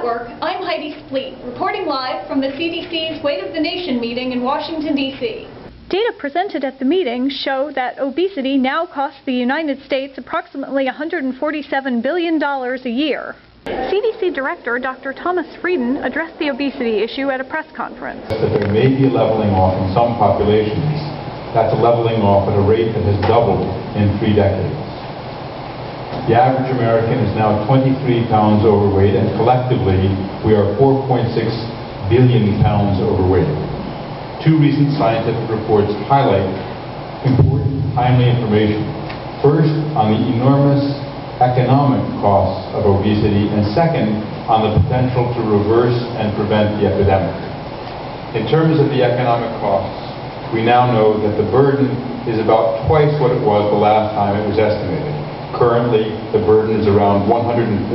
Network, I'm Heidi Spleet, reporting live from the CDC's Weight of the Nation meeting in Washington, D.C. Data presented at the meeting show that obesity now costs the United States approximately $147 billion a year. CDC Director Dr. Thomas Frieden addressed the obesity issue at a press conference. That there may be a leveling off in some populations. That's a leveling off at a rate that has doubled in 3 decades. The average American is now 23 pounds overweight, and collectively we are 4.6 billion pounds overweight. 2 recent scientific reports highlight important, timely information. First, on the enormous economic costs of obesity, and second, on the potential to reverse and prevent the epidemic. In terms of the economic costs, we now know that the burden is about twice what it was the last time it was estimated. Currently, the burden is around $147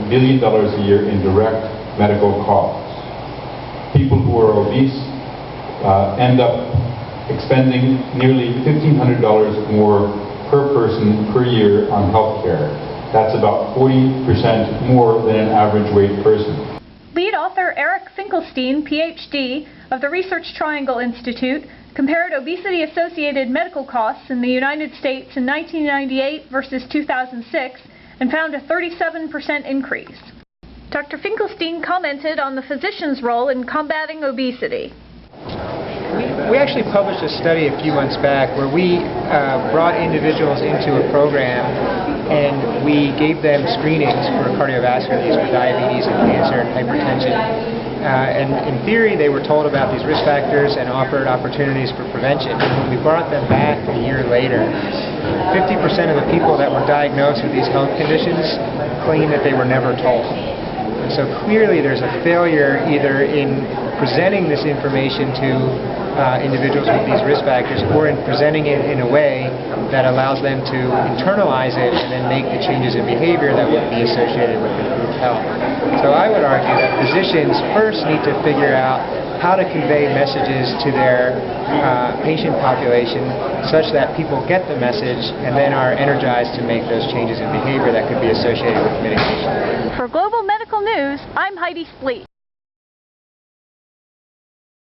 billion a year in direct medical costs. People who are obese end up expending nearly $1,500 more per person per year on health care. That's about 40% more than an average weight person. Lead author Eric Finkelstein, Ph.D., of the Research Triangle Institute, compared obesity-associated medical costs in the United States in 1998 versus 2006 and found a 37% increase. Dr. Finkelstein commented on the physician's role in combating obesity. We actually published a study a few months back where we brought individuals into a program and we gave them screenings for cardiovascular disease, for diabetes and cancer and hypertension. And in theory, they were told about these risk factors and offered opportunities for prevention. And when we brought them back a year later, 50% of the people that were diagnosed with these health conditions claimed that they were never told. And so clearly there's a failure either in presenting this information to individuals with these risk factors, or in presenting it in a way that allows them to internalize it and then make the changes in behavior that would be associated with improved health. So I would argue that physicians first need to figure out how to convey messages to their patient population such that people get the message and then are energized to make those changes in behavior that could be associated with mitigation. For Global Medical News, I'm Heidi Spleet.